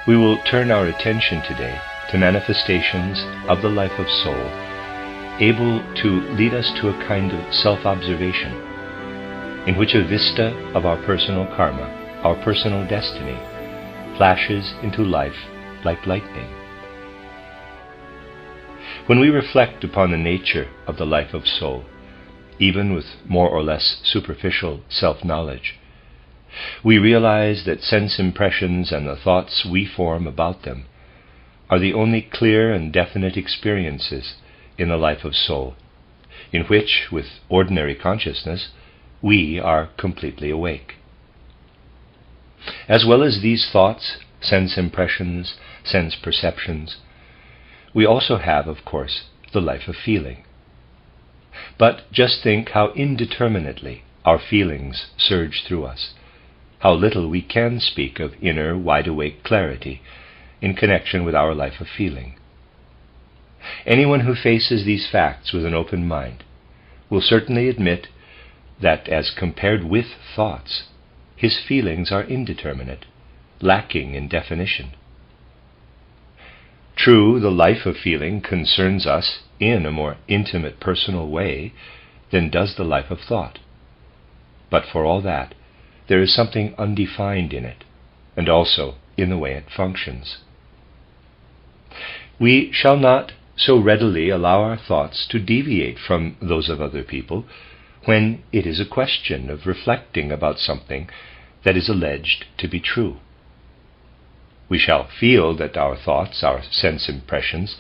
We will turn our attention today to manifestations of the life of soul, able to lead us to a kind of self-observation, in which a vista of our personal karma, our personal destiny, flashes into life like lightning. When we reflect upon the nature of the life of soul, even with more or less superficial self-knowledge, we realize that sense impressions and the thoughts we form about them are the only clear and definite experiences in the life of soul, in which, with ordinary consciousness, we are completely awake. As well as these thoughts, sense impressions, sense perceptions, we also have, of course, the life of feeling. But just think how indeterminately our feelings surge through us, how little we can speak of inner, wide-awake clarity in connection with our life of feeling. Anyone who faces these facts with an open mind will certainly admit that, as compared with thoughts, his feelings are indeterminate, lacking in definition. True, the life of feeling concerns us in a more intimate, personal way than does the life of thought. But for all that, there is something undefined in it, and also in the way it functions. We shall not so readily allow our thoughts to deviate from those of other people when it is a question of reflecting about something that is alleged to be true. We shall feel that our thoughts, our sense impressions,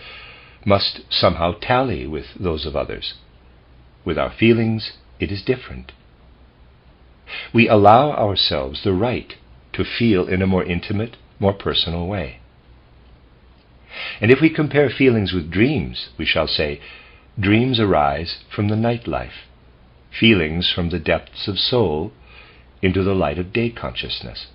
must somehow tally with those of others. With our feelings, it is different. We allow ourselves the right to feel in a more intimate, more personal way. And if we compare feelings with dreams, we shall say, dreams arise from the night life, feelings from the depths of soul into the light of day consciousness.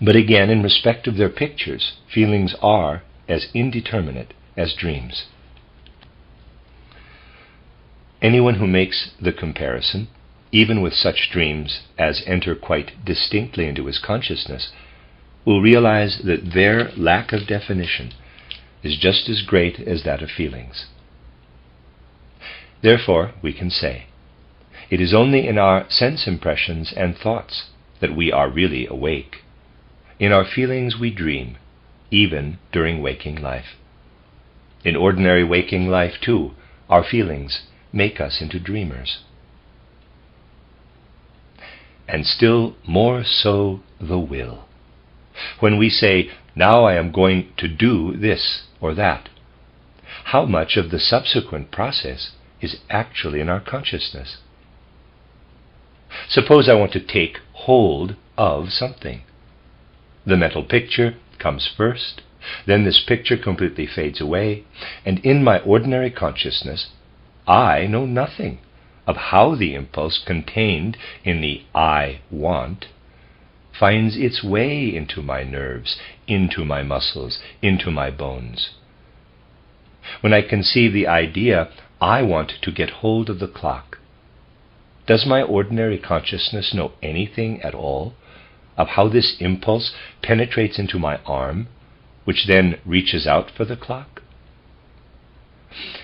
But again, in respect of their pictures, feelings are as indeterminate as dreams. Anyone who makes the comparison, even with such dreams as enter quite distinctly into his consciousness, will realize that their lack of definition is just as great as that of feelings. Therefore, we can say, it is only in our sense impressions and thoughts that we are really awake. In our feelings we dream, even during waking life. In ordinary waking life, too, our feelings make us into dreamers. And still more so the will. When we say, now I am going to do this or that, how much of the subsequent process is actually in our consciousness? Suppose I want to take hold of something. The mental picture comes first, then this picture completely fades away, and in my ordinary consciousness, I know nothing of how the impulse contained in the I want finds its way into my nerves, into my muscles, into my bones. When I conceive the idea, I want to get hold of the clock, does my ordinary consciousness know anything at all of how this impulse penetrates into my arm, which then reaches out for the clock?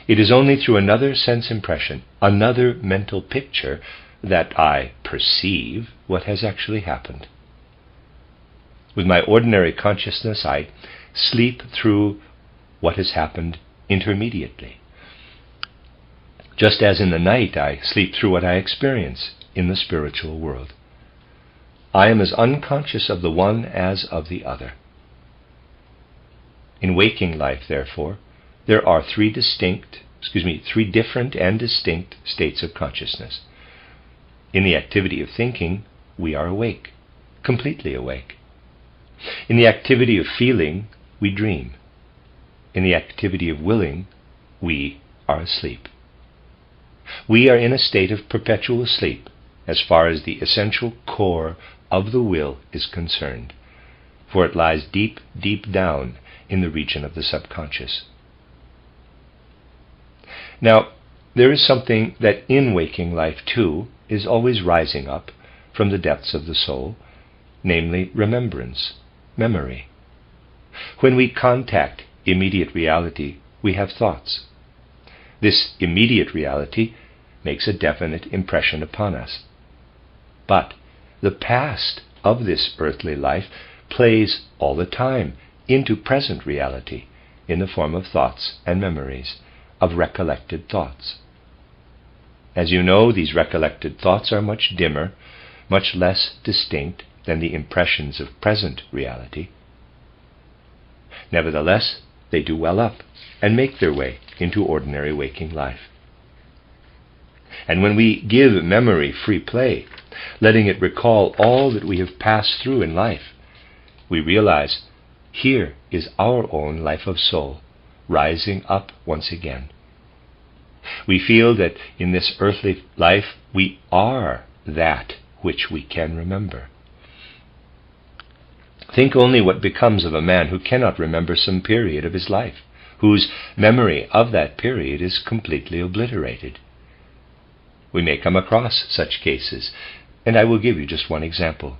It is only through another sense impression, another mental picture, that I perceive what has actually happened. With my ordinary consciousness, I sleep through what has happened intermediately. Just as in the night I sleep through what I experience in the spiritual world. I am as unconscious of the one as of the other. In waking life, therefore, there are three different and distinct states of consciousness. In the activity of thinking, we are awake, completely awake. In the activity of feeling, we dream. In the activity of willing, we are asleep. We are in a state of perpetual sleep as far as the essential core of the will is concerned, for it lies deep, deep down in the region of the subconscious. Now, there is something that in waking life, too, is always rising up from the depths of the soul, namely remembrance, memory. When we contact immediate reality, we have thoughts. This immediate reality makes a definite impression upon us. But the past of this earthly life plays all the time into present reality in the form of thoughts and memories, of recollected thoughts. As you know, these recollected thoughts are much dimmer, much less distinct than the impressions of present reality. Nevertheless, they do well up and make their way into ordinary waking life. And when we give memory free play, letting it recall all that we have passed through in life, we realize here is our own life of soul rising up once again. We feel that in this earthly life we are that which we can remember. Think only what becomes of a man who cannot remember some period of his life, whose memory of that period is completely obliterated. We may come across such cases, and I will give you just one example.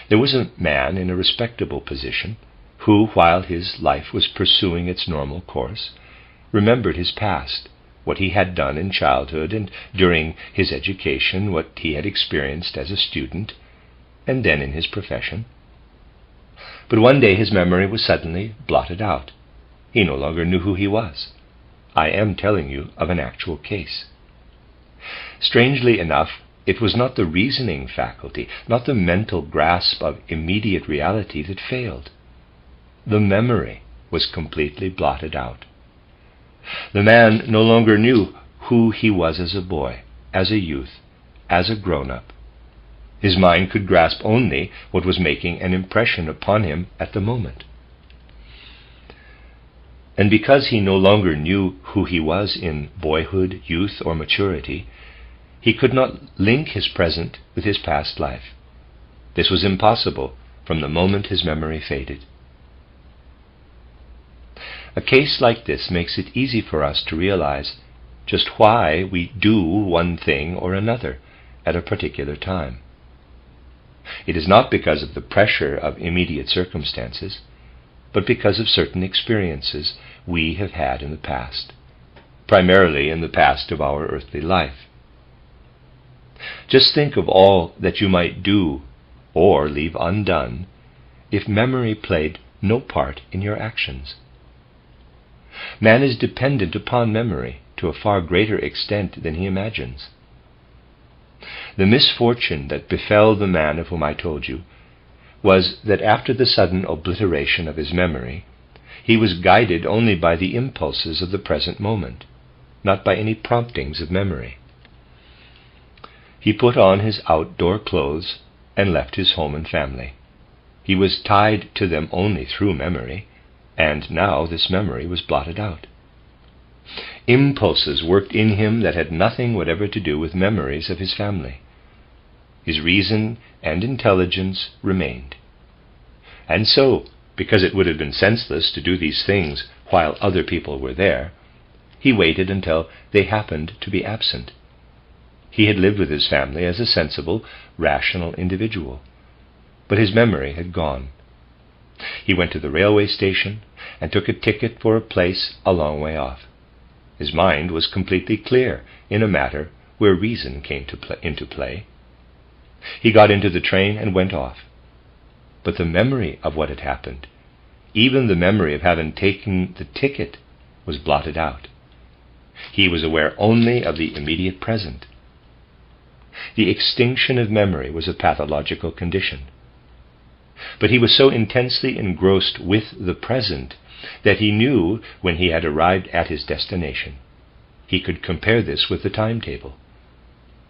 There was a man in a respectable position who, while his life was pursuing its normal course, remembered his past, what he had done in childhood and during his education, what he had experienced as a student, and then in his profession. But one day his memory was suddenly blotted out. He no longer knew who he was. I am telling you of an actual case. Strangely enough, it was not the reasoning faculty, not the mental grasp of immediate reality that failed. The memory was completely blotted out. The man no longer knew who he was as a boy, as a youth, as a grown-up. His mind could grasp only what was making an impression upon him at the moment. And because he no longer knew who he was in boyhood, youth, or maturity, he could not link his present with his past life. This was impossible from the moment his memory faded. A case like this makes it easy for us to realize just why we do one thing or another at a particular time. It is not because of the pressure of immediate circumstances, but because of certain experiences we have had in the past, primarily in the past of our earthly life. Just think of all that you might do or leave undone if memory played no part in your actions. Man is dependent upon memory to a far greater extent than he imagines. The misfortune that befell the man of whom I told you was that after the sudden obliteration of his memory, he was guided only by the impulses of the present moment, not by any promptings of memory. He put on his outdoor clothes and left his home and family. He was tied to them only through memory, and now this memory was blotted out. Impulses worked in him that had nothing whatever to do with memories of his family. His reason and intelligence remained. And so, because it would have been senseless to do these things while other people were there, he waited until they happened to be absent. He had lived with his family as a sensible, rational individual, but his memory had gone. He went to the railway station and took a ticket for a place a long way off. His mind was completely clear in a matter where reason came into play. He got into the train and went off. But the memory of what had happened, even the memory of having taken the ticket, was blotted out. He was aware only of the immediate present. The extinction of memory was a pathological condition. But he was so intensely engrossed with the present that he knew when he had arrived at his destination. He could compare this with the timetable.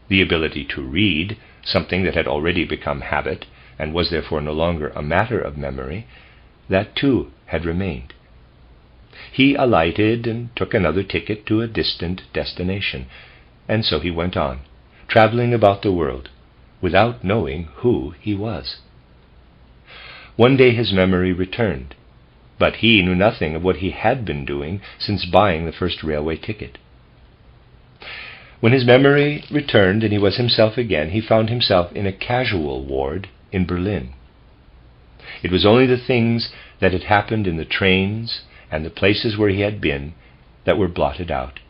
The ability to read, something that had already become habit and was therefore no longer a matter of memory, that too had remained. He alighted and took another ticket to a distant destination, and so he went on, traveling about the world, without knowing who he was. One day his memory returned, but he knew nothing of what he had been doing since buying the first railway ticket. When his memory returned and he was himself again, he found himself in a casual ward in Berlin. It was only the things that had happened in the trains and the places where he had been that were blotted out,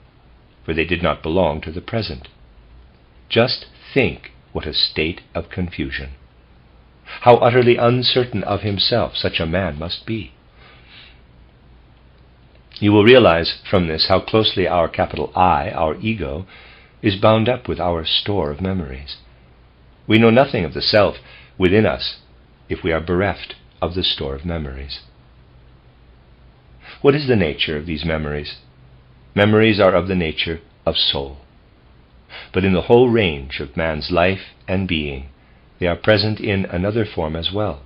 for they did not belong to the present. Just think what a state of confusion. How utterly uncertain of himself such a man must be. You will realize from this how closely our capital I, our ego, is bound up with our store of memories. We know nothing of the self within us if we are bereft of the store of memories. What is the nature of these memories? Memories are of the nature of soul. But in the whole range of man's life and being, they are present in another form as well.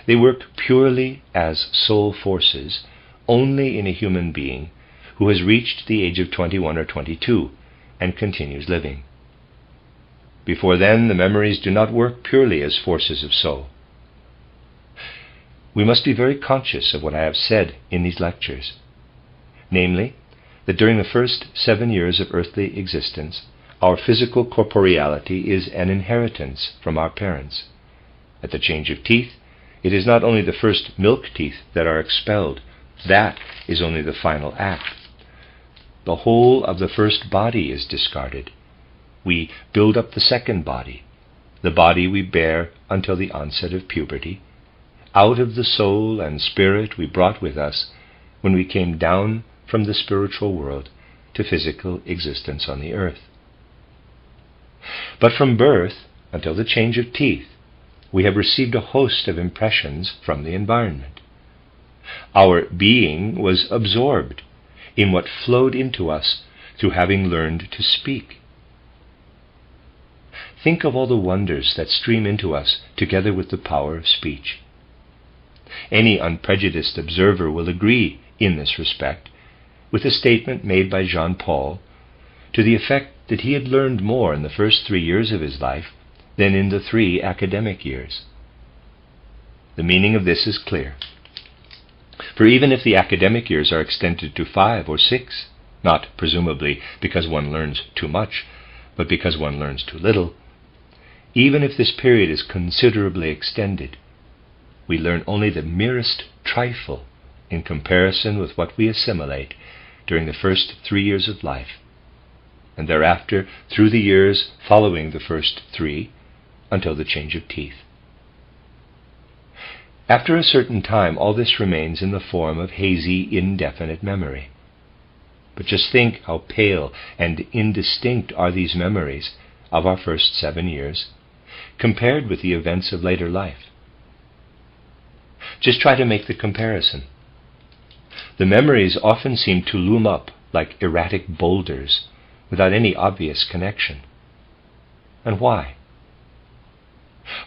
They work purely as soul forces only in a human being who has reached the age of 21 or 22 and continues living. Before then, the memories do not work purely as forces of soul. We must be very conscious of what I have said in these lectures, namely, that during the first 7 years of earthly existence, our physical corporeality is an inheritance from our parents. At the change of teeth, it is not only the first milk teeth that are expelled, that is only the final act. The whole of the first body is discarded. We build up the second body, the body we bear until the onset of puberty, out of the soul and spirit we brought with us when we came down from the spiritual world to physical existence on the earth. But from birth until the change of teeth, we have received a host of impressions from the environment. Our being was absorbed in what flowed into us through having learned to speak. Think of all the wonders that stream into us together with the power of speech. Any unprejudiced observer will agree in this respect with a statement made by Jean Paul to the effect that he had learned more in the first 3 years of his life than in the 3 academic years. The meaning of this is clear. For even if the academic years are extended to 5 or 6, not presumably because one learns too much, but because one learns too little, even if this period is considerably extended, we learn only the merest trifle in comparison with what we assimilate during the first 3 years of life, and thereafter through the years following the first 3 until the change of teeth. After a certain time, all this remains in the form of hazy, indefinite memory. But just think how pale and indistinct are these memories of our first 7 years compared with the events of later life. Just try to make the comparison. The memories often seem to loom up like erratic boulders without any obvious connection. And why?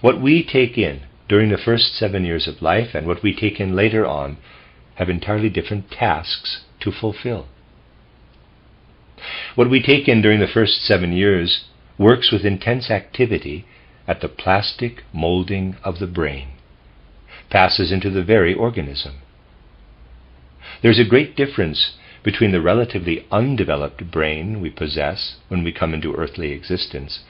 What we take in during the first 7 years of life and what we take in later on have entirely different tasks to fulfill. What we take in during the first 7 years works with intense activity at the plastic molding of the brain, passes into the very organism. There's a great difference between the relatively undeveloped brain we possess when we come into earthly existence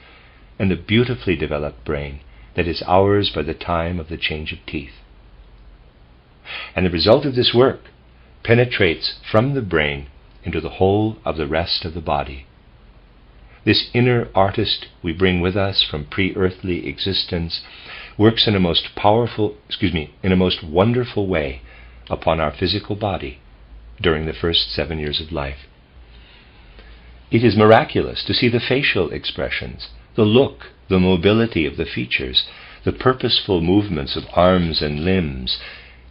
and the beautifully developed brain that is ours by the time of the change of teeth. And the result of this work penetrates from the brain into the whole of the rest of the body. This inner artist we bring with us from pre-earthly existence works in a most wonderful way upon our physical body during the first 7 years of life. It is miraculous to see the facial expressions, the look, the mobility of the features, the purposeful movements of arms and limbs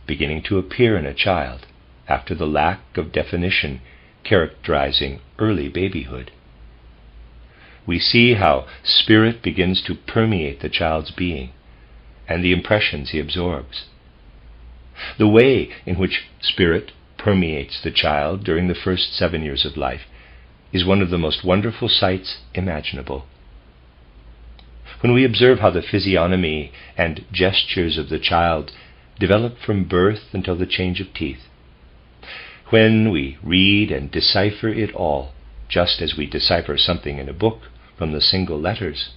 beginning to appear in a child after the lack of definition characterizing early babyhood. We see how spirit begins to permeate the child's being and the impressions he absorbs. The way in which spirit permeates the child during the first 7 years of life is one of the most wonderful sights imaginable. When we observe how the physiognomy and gestures of the child develop from birth until the change of teeth, when we read and decipher it all, just as we decipher something in a book from the single letters,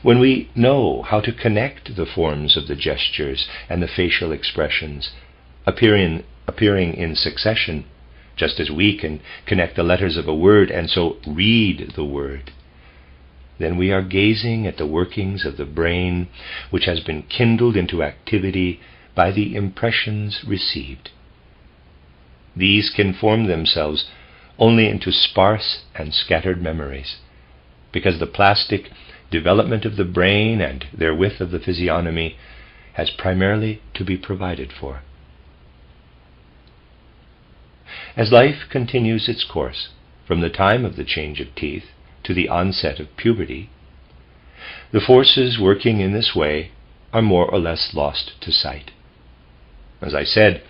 When we know how to connect the forms of the gestures and the facial expressions appearing in succession, just as we can connect the letters of a word and so read the word, then we are gazing at the workings of the brain, which has been kindled into activity by the impressions received. These can form themselves only into sparse and scattered memories, because the plastic development of the brain and therewith of the physiognomy has primarily to be provided for. As life continues its course, from the time of the change of teeth to the onset of puberty, the forces working in this way are more or less lost to sight. As I said,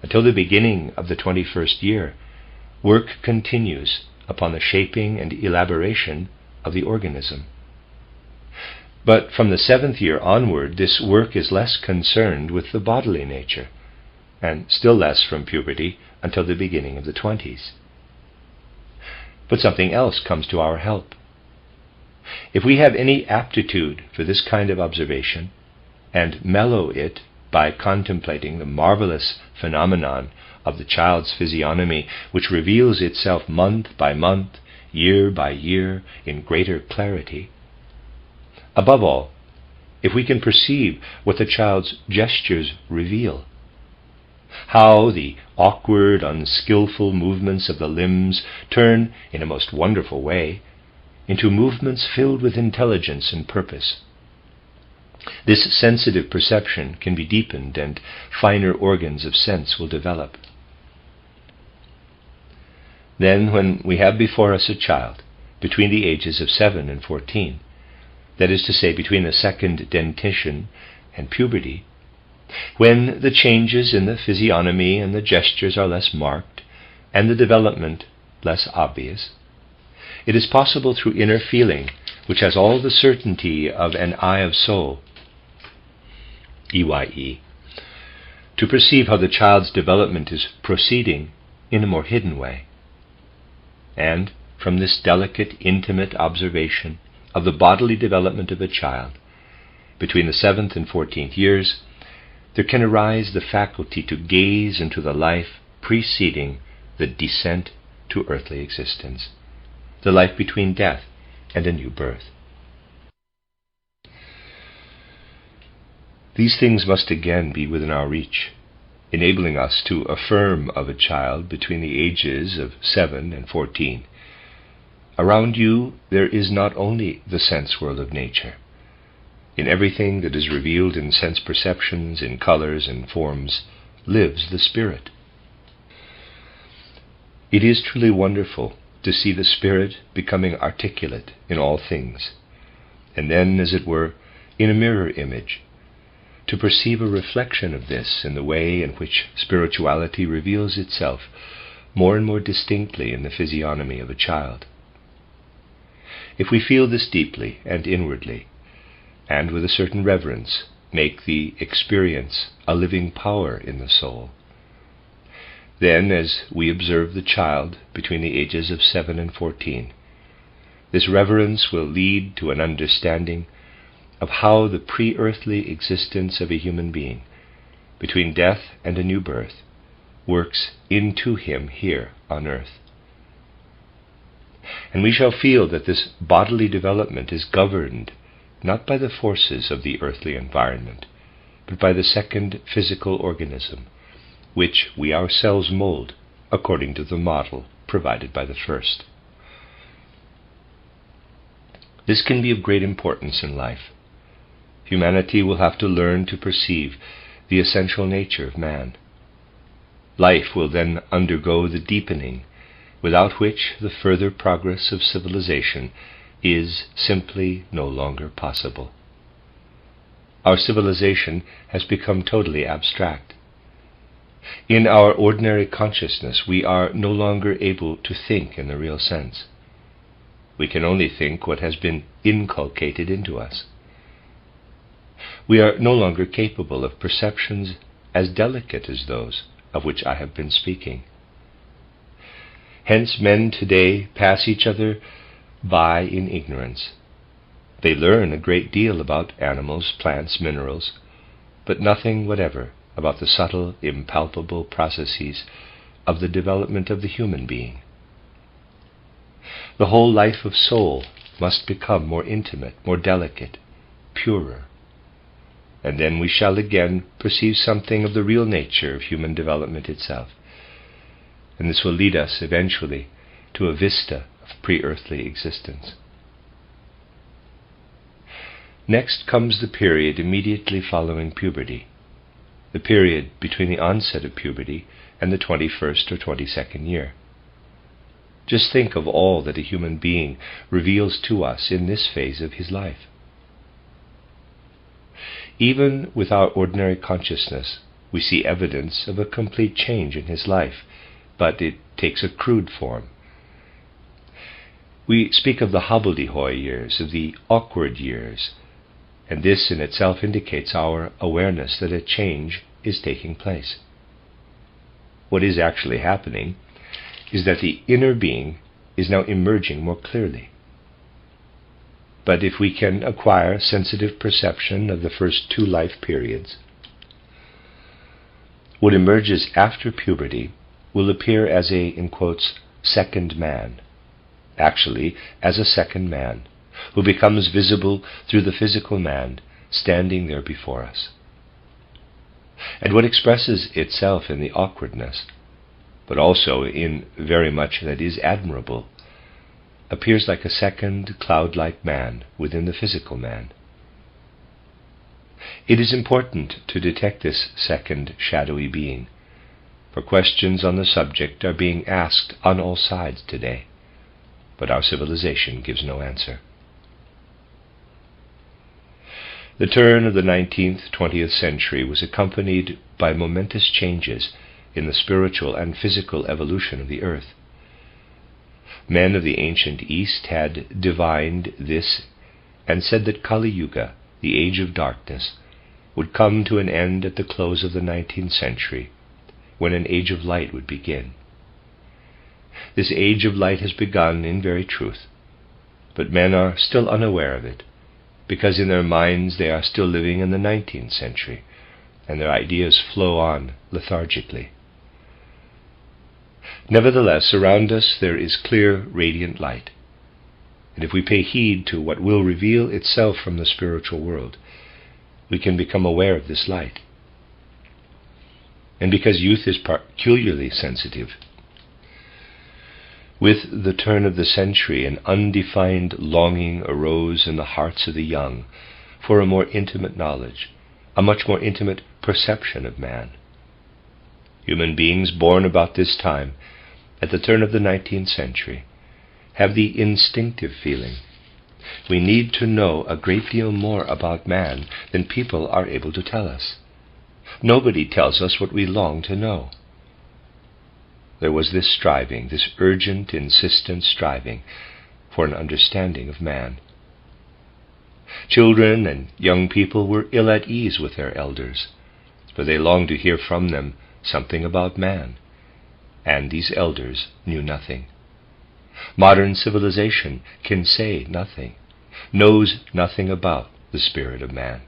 until the beginning of the 21st year, work continues upon the shaping and elaboration of the organism. But from the 7th year onward, this work is less concerned with the bodily nature, and still less from puberty until the beginning of the 20s. But something else comes to our help. If we have any aptitude for this kind of observation, and mellow it by contemplating the marvelous phenomenon of the child's physiognomy, which reveals itself month by month, year by year, in greater clarity, above all, if we can perceive what the child's gestures reveal, how the awkward, unskillful movements of the limbs turn, in a most wonderful way, into movements filled with intelligence and purpose. This sensitive perception can be deepened, and finer organs of sense will develop. Then, when we have before us a child between the ages of 7 and 14, that is to say, between the second dentition and puberty, when the changes in the physiognomy and the gestures are less marked, and the development less obvious, it is possible through inner feeling, which has all the certainty of an eye of soul, EYE, to perceive how the child's development is proceeding in a more hidden way. And from this delicate, intimate observation of the bodily development of a child between the 7th and 14th years, there can arise the faculty to gaze into the life preceding the descent to earthly existence, the life between death and a new birth. These things must again be within our reach, enabling us to affirm of a child between the ages of 7 and 14. Around you there is not only the sense world of nature. In everything that is revealed in sense perceptions, in colors and forms, lives the Spirit. It is truly wonderful to see the Spirit becoming articulate in all things, and then, as it were, in a mirror image, to perceive a reflection of this in the way in which spirituality reveals itself more and more distinctly in the physiognomy of a child. If we feel this deeply and inwardly, and with a certain reverence make the experience a living power in the soul, then, as we observe the child between the ages of 7 and 14, this reverence will lead to an understanding of how the pre-earthly existence of a human being, between death and a new birth, works into him here on earth. And we shall feel that this bodily development is governed not by the forces of the earthly environment, but by the second physical organism, which we ourselves mold according to the model provided by the first. This can be of great importance in life. Humanity will have to learn to perceive the essential nature of man. Life will then undergo the deepening, without which the further progress of civilization is simply no longer possible. Our civilization has become totally abstract. In our ordinary consciousness, we are no longer able to think in the real sense. We can only think what has been inculcated into us. We are no longer capable of perceptions as delicate as those of which I have been speaking. Hence men today pass each other by in ignorance. They learn a great deal about animals, plants, minerals, but nothing whatever about the subtle, impalpable processes of the development of the human being. The whole life of soul must become more intimate, more delicate, purer, and then we shall again perceive something of the real nature of human development itself, and this will lead us eventually to a vista of pre-earthly existence. Next comes the period immediately following puberty, the period between the onset of puberty and the 21st or 22nd year. Just think of all that a human being reveals to us in this phase of his life. Even with our ordinary consciousness, we see evidence of a complete change in his life, but it takes a crude form. We speak of the hobbledehoy years, of the awkward years, and this in itself indicates our awareness that a change is taking place. What is actually happening is that the inner being is now emerging more clearly. But if we can acquire sensitive perception of the first two life periods, what emerges after puberty will appear as a, in quotes, second man, actually as a second man, who becomes visible through the physical man standing there before us. And what expresses itself in the awkwardness, but also in very much that is admirable, appears like a second cloud-like man within the physical man. It is important to detect this second shadowy being, for questions on the subject are being asked on all sides today, but our civilization gives no answer. The turn of the 19th, 20th century was accompanied by momentous changes in the spiritual and physical evolution of the earth. Men of the ancient East had divined this and said that Kali Yuga, the age of darkness, would come to an end at the close of the 19th century, when an age of light would begin. This age of light has begun in very truth, but men are still unaware of it, because in their minds they are still living in the 19th century, and their ideas flow on lethargically. Nevertheless, around us there is clear, radiant light, and if we pay heed to what will reveal itself from the spiritual world, we can become aware of this light. And because youth is peculiarly sensitive, with the turn of the century an undefined longing arose in the hearts of the young for a more intimate knowledge, a much more intimate perception of man. Human beings born about this time, at the turn of the 19th century, have the instinctive feeling: we need to know a great deal more about man than people are able to tell us. Nobody tells us what we long to know. There was this striving, this urgent, insistent striving for an understanding of man. Children and young people were ill at ease with their elders, for they longed to hear from them something about man, and these elders knew nothing. Modern civilization can say nothing, knows nothing about the spirit of man.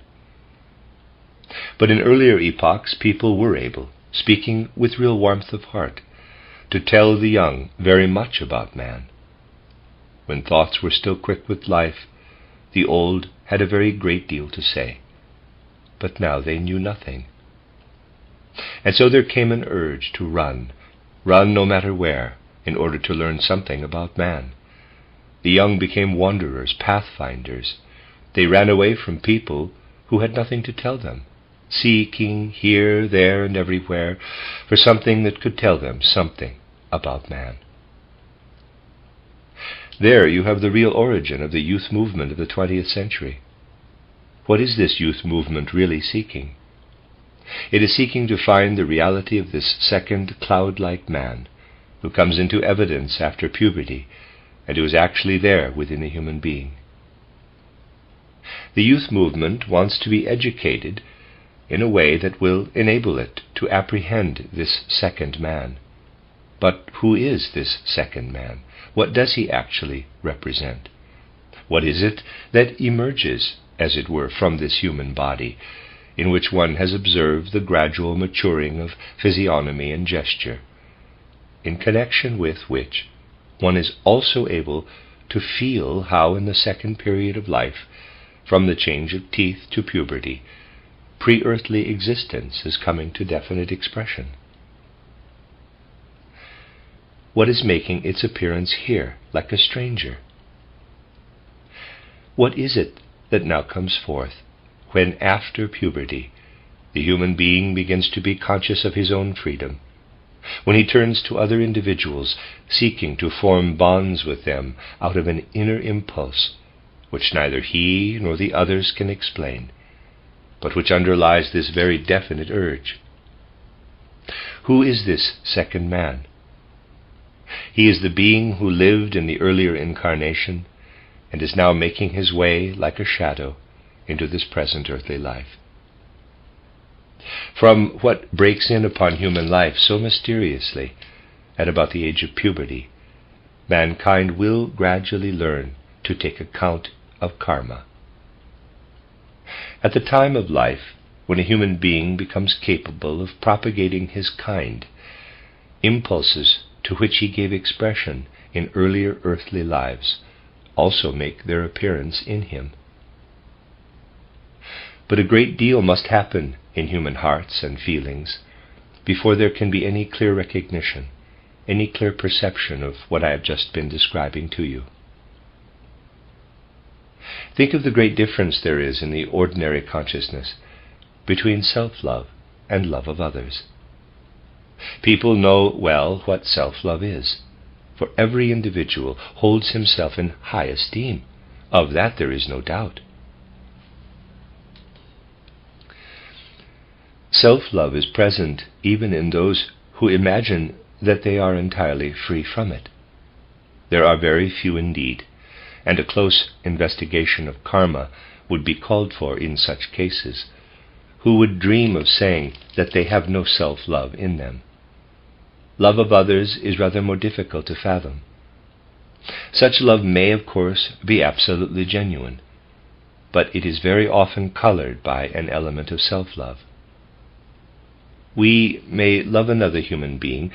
But in earlier epochs, people were able, speaking with real warmth of heart, to tell the young very much about man. When thoughts were still quick with life, the old had a very great deal to say, but now they knew nothing. And so there came an urge to run no matter where, in order to learn something about man. The young became wanderers, pathfinders. They ran away from people who had nothing to tell them, seeking here, there, and everywhere for something that could tell them something about man. There you have the real origin of the youth movement of the 20th century. What is this youth movement really seeking? It is seeking to find the reality of this second cloud-like man who comes into evidence after puberty and who is actually there within a human being. The youth movement wants to be educated in a way that will enable it to apprehend this second man. But who is this second man? What does he actually represent? What is it that emerges, as it were, from this human body, in which one has observed the gradual maturing of physiognomy and gesture, in connection with which one is also able to feel how in the second period of life, from the change of teeth to puberty, pre-earthly existence is coming to definite expression? What is making its appearance here like a stranger? What is it that now comes forth when, after puberty, the human being begins to be conscious of his own freedom, when he turns to other individuals, seeking to form bonds with them out of an inner impulse which neither he nor the others can explain, but which underlies this very definite urge? Who is this second man? He is the being who lived in the earlier incarnation and is now making his way like a shadow into this present earthly life. From what breaks in upon human life so mysteriously at about the age of puberty, mankind will gradually learn to take account of karma. At the time of life, when a human being becomes capable of propagating his kind, impulses to which he gave expression in earlier earthly lives also make their appearance in him. But a great deal must happen in human hearts and feelings before there can be any clear recognition, any clear perception of what I have just been describing to you. Think of the great difference there is in the ordinary consciousness between self-love and love of others. People know well what self-love is, for every individual holds himself in high esteem. Of that there is no doubt. Self-love is present even in those who imagine that they are entirely free from it. There are very few indeed, and a close investigation of karma would be called for in such cases, who would dream of saying that they have no self-love in them. Love of others is rather more difficult to fathom. Such love may, of course, be absolutely genuine, but it is very often colored by an element of self-love. We may love another human being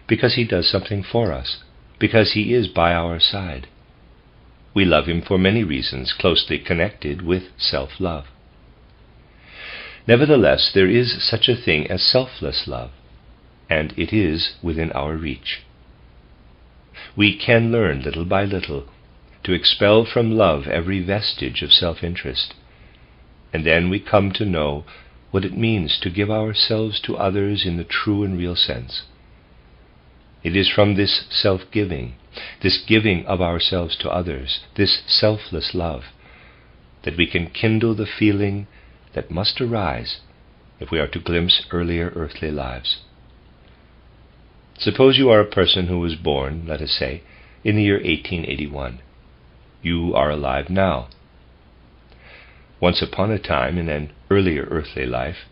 because he does something for us, because he is by our side. We love him for many reasons closely connected with self-love. Nevertheless, there is such a thing as selfless love, and it is within our reach. We can learn little by little to expel from love every vestige of self-interest, and then we come to know what it means to give ourselves to others in the true and real sense. It is from this self-giving, this giving of ourselves to others, this selfless love, that we can kindle the feeling that must arise if we are to glimpse earlier earthly lives. Suppose you are a person who was born, let us say, in the year 1881. You are alive now. Once upon a time, in an earlier earthly life,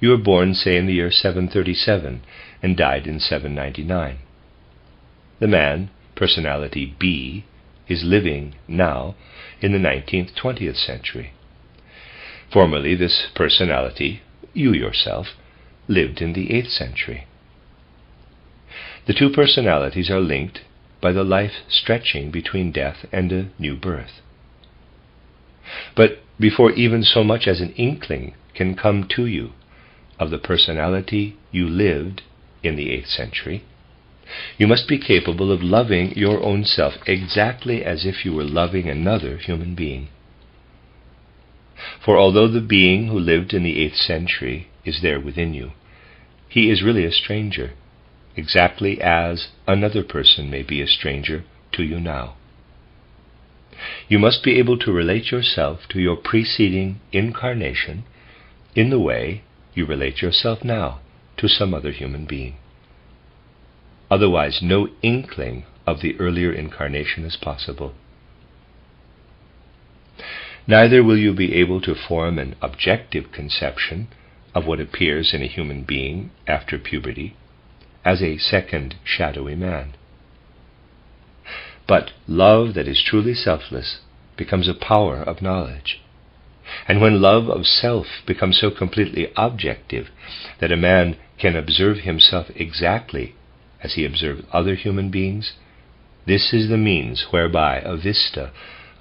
you were born, say, in the year 737 and died in 799. The man, personality B, is living now in the 19th, 20th century. Formerly, this personality, you yourself, lived in the 8th century. The two personalities are linked by the life stretching between death and a new birth. But before even so much as an inkling can come to you of the personality you lived in the 8th century, you must be capable of loving your own self exactly as if you were loving another human being. For although the being who lived in the 8th century is there within you, he is really a stranger, exactly as another person may be a stranger to you now. You must be able to relate yourself to your preceding incarnation in the way you relate yourself now to some other human being. Otherwise, no inkling of the earlier incarnation is possible. Neither will you be able to form an objective conception of what appears in a human being after puberty as a second shadowy man. But love that is truly selfless becomes a power of knowledge. And when love of self becomes so completely objective that a man can observe himself exactly as he observes other human beings, this is the means whereby a vista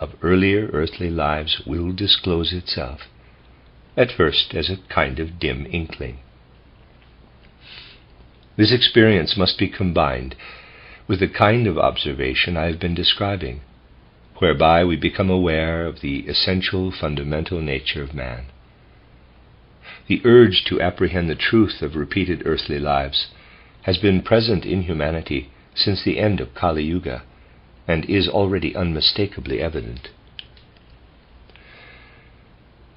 of earlier earthly lives will disclose itself, at first as a kind of dim inkling. This experience must be combined with the kind of observation I have been describing, whereby we become aware of the essential fundamental nature of man. The urge to apprehend the truth of repeated earthly lives has been present in humanity since the end of Kali Yuga, and is already unmistakably evident.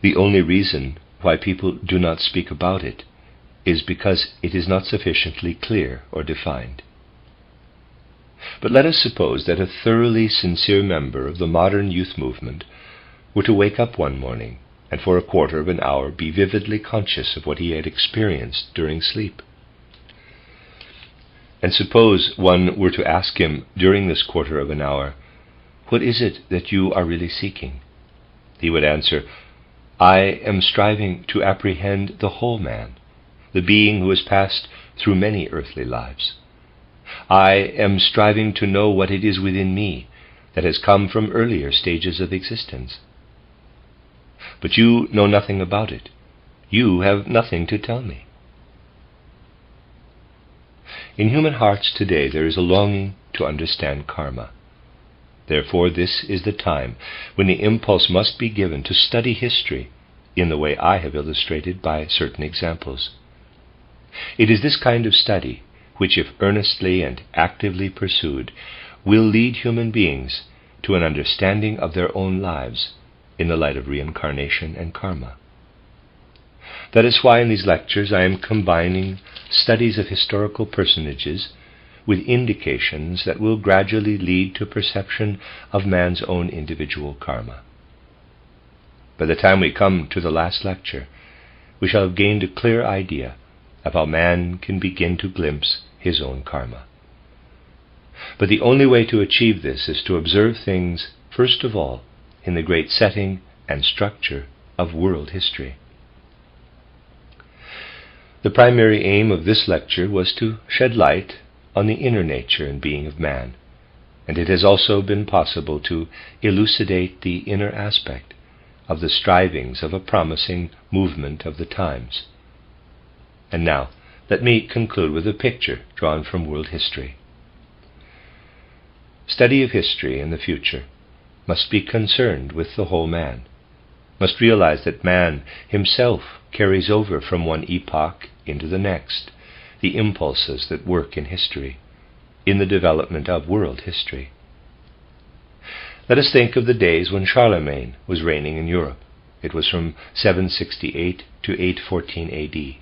The only reason why people do not speak about it is because it is not sufficiently clear or defined. But let us suppose that a thoroughly sincere member of the modern youth movement were to wake up one morning and for a quarter of an hour be vividly conscious of what he had experienced during sleep. And suppose one were to ask him during this quarter of an hour, "What is it that you are really seeking?" He would answer, "I am striving to apprehend the whole man, the being who has passed through many earthly lives. I am striving to know what it is within me that has come from earlier stages of existence. But you know nothing about it. You have nothing to tell me." In human hearts today there is a longing to understand karma. Therefore this is the time when the impulse must be given to study history in the way I have illustrated by certain examples. It is this kind of study which, if earnestly and actively pursued, will lead human beings to an understanding of their own lives in the light of reincarnation and karma. That is why in these lectures I am combining studies of historical personages with indications that will gradually lead to perception of man's own individual karma. By the time we come to the last lecture, we shall have gained a clear idea of how man can begin to glimpse his own karma. But the only way to achieve this is to observe things, first of all, in the great setting and structure of world history. The primary aim of this lecture was to shed light on the inner nature and being of man, and it has also been possible to elucidate the inner aspect of the strivings of a promising movement of the times. And now, let me conclude with a picture drawn from world history. Study of history in the future must be concerned with the whole man, must realize that man himself carries over from one epoch into the next the impulses that work in history, in the development of world history. Let us think of the days when Charlemagne was reigning in Europe. It was from 768 to 814 AD.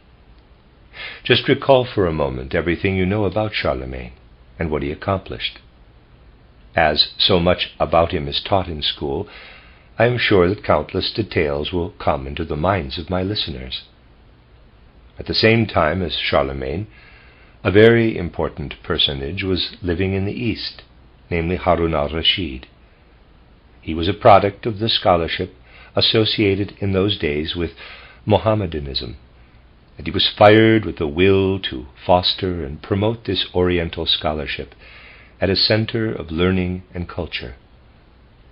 Just recall for a moment everything you know about Charlemagne and what he accomplished. As so much about him is taught in school, I am sure that countless details will come into the minds of my listeners. At the same time as Charlemagne, a very important personage was living in the East, namely Harun al-Rashid. He was a product of the scholarship associated in those days with Mohammedanism, and he was fired with the will to foster and promote this Oriental scholarship at a center of learning and culture.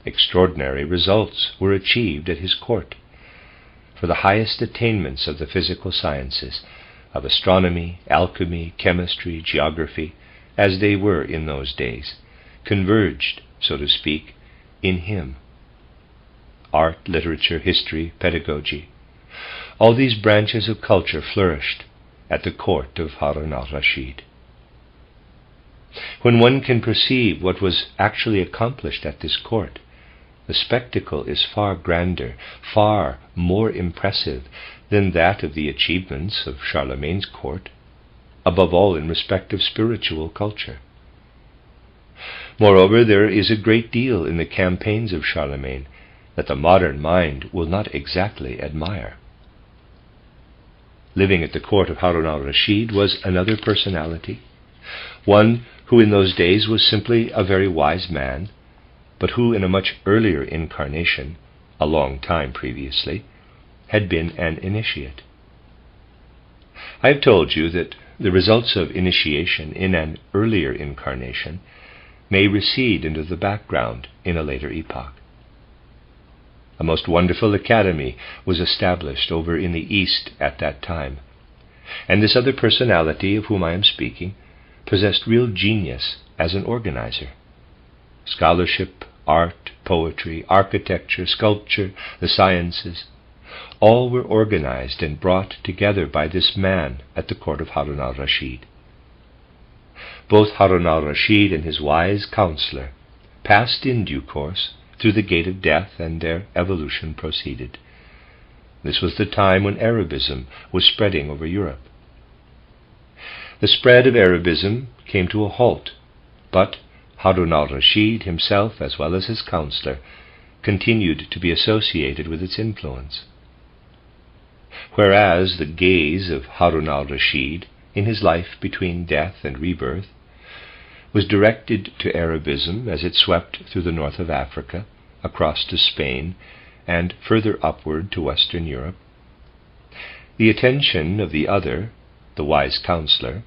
Extraordinary results were achieved at his court, for the highest attainments of the physical sciences, of astronomy, alchemy, chemistry, geography, as they were in those days, converged, so to speak, in him. Art, literature, history, pedagogy, all these branches of culture flourished at the court of Harun al-Rashid. When one can perceive what was actually accomplished at this court, the spectacle is far grander, far more impressive than that of the achievements of Charlemagne's court, above all in respect of spiritual culture. Moreover, there is a great deal in the campaigns of Charlemagne that the modern mind will not exactly admire. Living at the court of Harun al-Rashid was another personality, one who in those days was simply a very wise man, but who in a much earlier incarnation, a long time previously, had been an initiate. I have told you that the results of initiation in an earlier incarnation may recede into the background in a later epoch. A most wonderful academy was established over in the East at that time, and this other personality of whom I am speaking possessed real genius as an organizer. Scholarship, art, poetry, architecture, sculpture, the sciences, all were organized and brought together by this man at the court of Harun al-Rashid. Both Harun al-Rashid and his wise counselor passed in due course through the gate of death, and their evolution proceeded. This was the time when Arabism was spreading over Europe. The spread of Arabism came to a halt, but Harun al-Rashid himself, as well as his counselor, continued to be associated with its influence. Whereas the gaze of Harun al-Rashid, in his life between death and rebirth, was directed to Arabism as it swept through the north of Africa, across to Spain, and further upward to Western Europe, the attention of the other, the wise counselor,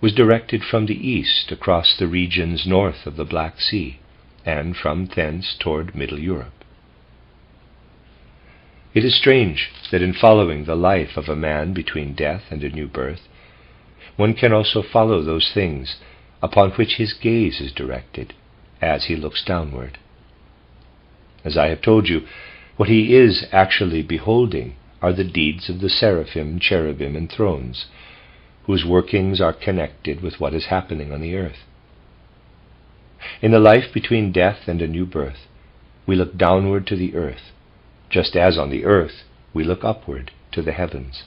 was directed from the east across the regions north of the Black Sea, and from thence toward Middle Europe. It is strange that in following the life of a man between death and a new birth, one can also follow those things upon which his gaze is directed as he looks downward. As I have told you, what he is actually beholding are the deeds of the seraphim, cherubim, and thrones, whose workings are connected with what is happening on the earth. In the life between death and a new birth, we look downward to the earth, just as on the earth we look upward to the heavens.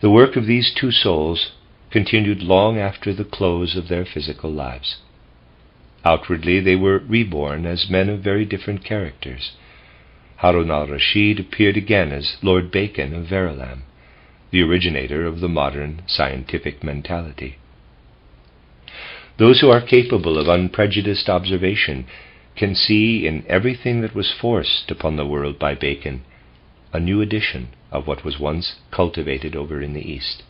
The work of these two souls continued long after the close of their physical lives. Outwardly they were reborn as men of very different characters. Harun al-Rashid appeared again as Lord Bacon of Verulam, the originator of the modern scientific mentality. Those who are capable of unprejudiced observation can see in everything that was forced upon the world by Bacon a new edition of what was once cultivated over in the East.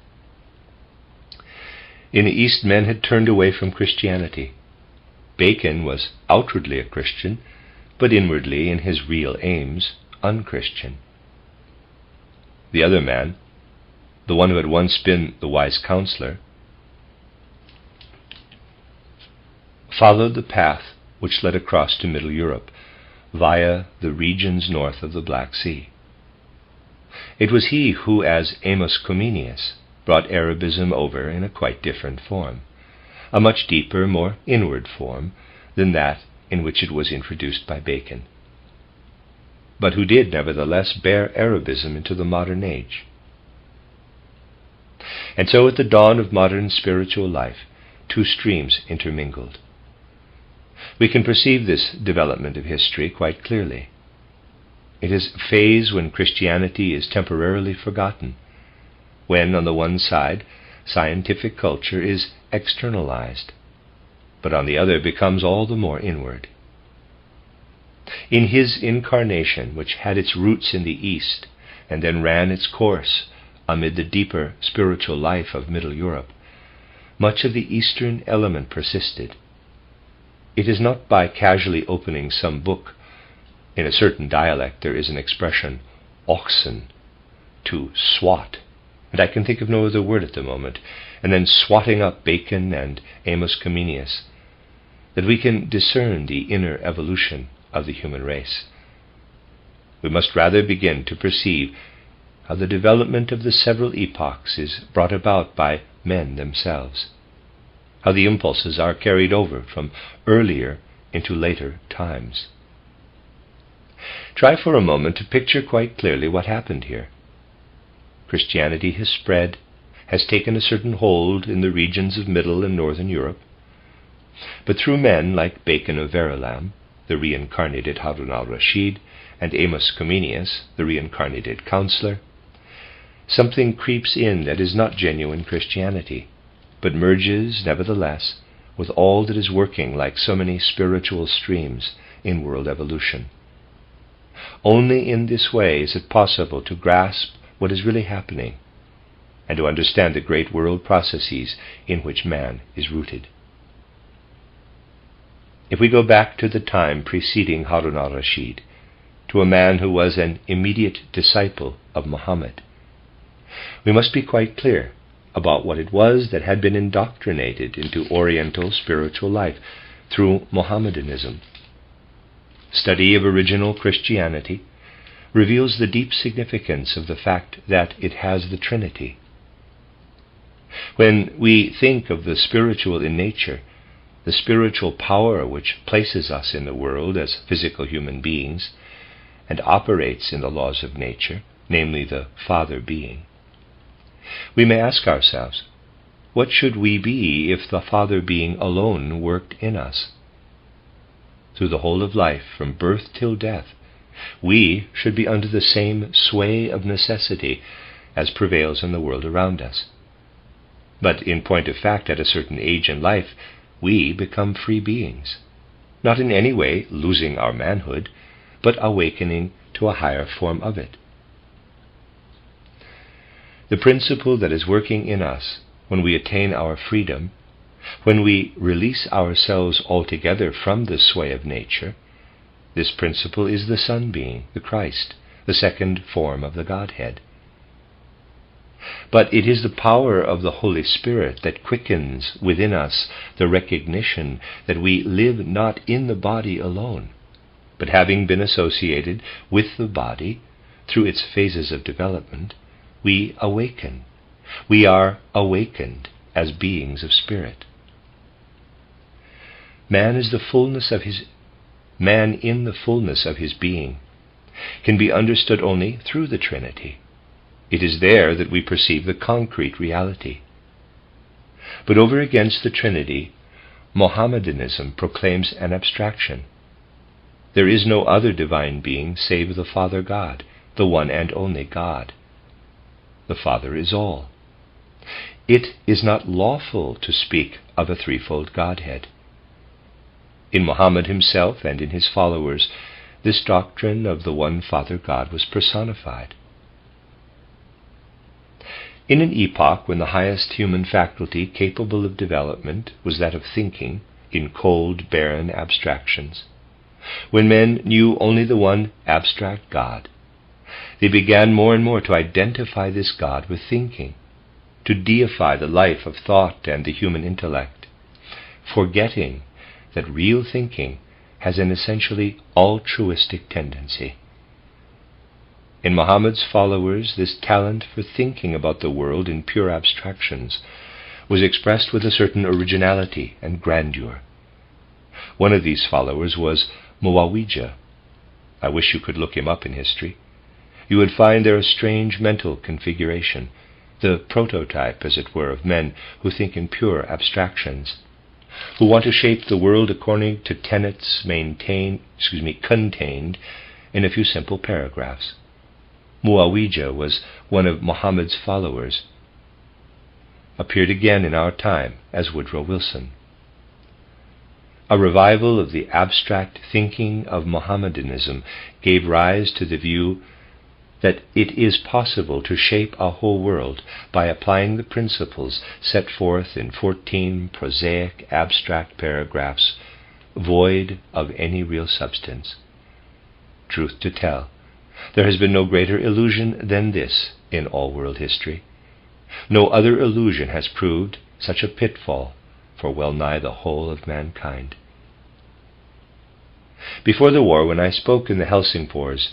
In the East, men had turned away from Christianity. Bacon was outwardly a Christian, but inwardly, in his real aims, unchristian. The other man, the one who had once been the wise counselor, followed the path which led across to Middle Europe via the regions north of the Black Sea. It was he who, as Amos Comenius, brought Arabism over in a quite different form, a much deeper, more inward form than that in which it was introduced by Bacon, but who did nevertheless bear Arabism into the modern age. And so at the dawn of modern spiritual life, two streams intermingled. We can perceive this development of history quite clearly. It is a phase when Christianity is temporarily forgotten, when, on the one side, scientific culture is externalized, but on the other becomes all the more inward. In his incarnation, which had its roots in the East, and then ran its course amid the deeper spiritual life of Middle Europe, much of the Eastern element persisted. It is not by casually opening some book. In a certain dialect there is an expression, oxen, to swat, and I can think of no other word at the moment, and then swatting up Bacon and Amos Comenius, that we can discern the inner evolution of the human race. We must rather begin to perceive how the development of the several epochs is brought about by men themselves, how the impulses are carried over from earlier into later times. Try for a moment to picture quite clearly what happened here. Christianity has spread, has taken a certain hold in the regions of Middle and Northern Europe, but through men like Bacon of Verulam, the reincarnated Harun al-Rashid, and Amos Comenius, the reincarnated counselor, something creeps in that is not genuine Christianity, but merges, nevertheless, with all that is working like so many spiritual streams in world evolution. Only in this way is it possible to grasp what is really happening and to understand the great world processes in which man is rooted. If we go back to the time preceding Harun al-Rashid, to a man who was an immediate disciple of Muhammad, we must be quite clear about what it was that had been indoctrinated into Oriental spiritual life through Mohammedanism. Study of original Christianity reveals the deep significance of the fact that it has the Trinity. When we think of the spiritual in nature, the spiritual power which places us in the world as physical human beings and operates in the laws of nature, namely the Father being, we may ask ourselves, what should we be if the Father being alone worked in us? Through the whole of life, from birth till death, we should be under the same sway of necessity as prevails in the world around us. But in point of fact, at a certain age in life, we become free beings, not in any way losing our manhood, but awakening to a higher form of it. The principle that is working in us when we attain our freedom, when we release ourselves altogether from the sway of nature, this principle is the Son being, the Christ, the second form of the Godhead. But it is the power of the Holy Spirit that quickens within us the recognition that we live not in the body alone, but having been associated with the body through its phases of development, we awaken. We are awakened as beings of spirit. Man in the fullness of his being can be understood only through the Trinity. It is there that we perceive the concrete reality. But over against the Trinity, Mohammedanism proclaims an abstraction. There is no other divine being save the Father God, the one and only God. The Father is all. It is not lawful to speak of a threefold Godhead. In Muhammad himself and in his followers, this doctrine of the one Father God was personified. In an epoch when the highest human faculty capable of development was that of thinking in cold, barren abstractions, when men knew only the one abstract God, they began more and more to identify this God with thinking, to deify the life of thought and the human intellect, forgetting that real thinking has an essentially altruistic tendency. In Muhammad's followers, this talent for thinking about the world in pure abstractions was expressed with a certain originality and grandeur. One of these followers was Muawiyah. I wish you could look him up in history. You would find there a strange mental configuration, the prototype, as it were, of men who think in pure abstractions, who want to shape the world according to tenets contained in a few simple paragraphs. Muawiyah was one of Muhammad's followers, appeared again in our time as Woodrow Wilson. A revival of the abstract thinking of Mohammedanism gave rise to the view that it is possible to shape a whole world by applying the principles set forth in 14 prosaic abstract paragraphs, void of any real substance. Truth to tell, there has been no greater illusion than this in all world history. No other illusion has proved such a pitfall for well nigh the whole of mankind. Before the war, when I spoke in the Helsingfors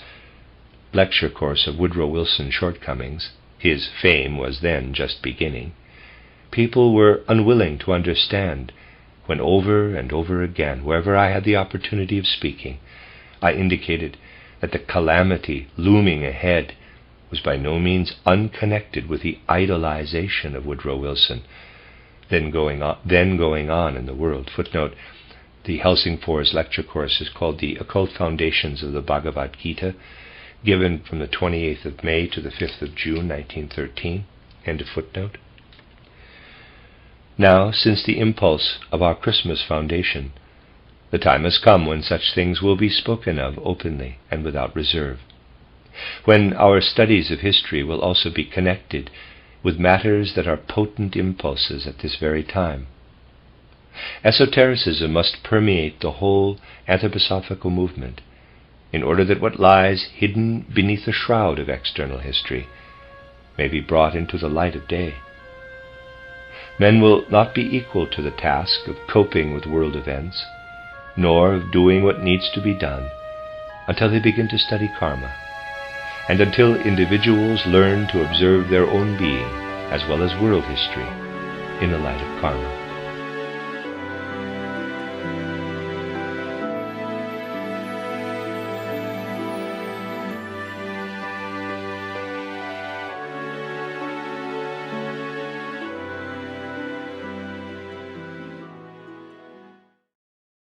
lecture course of Woodrow Wilson's shortcomings, his fame was then just beginning, people were unwilling to understand when over and over again, wherever I had the opportunity of speaking, I indicated that the calamity looming ahead was by no means unconnected with the idolization of Woodrow Wilson then going on in the world. Footnote, the Helsingfors lecture course is called The Occult Foundations of the Bhagavad Gita, given from the 28th of May to the 5th of June, 1913. End of footnote. Now, since the impulse of our Christmas foundation, the time has come when such things will be spoken of openly and without reserve, when our studies of history will also be connected with matters that are potent impulses at this very time. Esotericism must permeate the whole anthroposophical movement, in order that what lies hidden beneath the shroud of external history may be brought into the light of day. Men will not be equal to the task of coping with world events, nor of doing what needs to be done, until they begin to study karma, and until individuals learn to observe their own being, as well as world history, in the light of karma.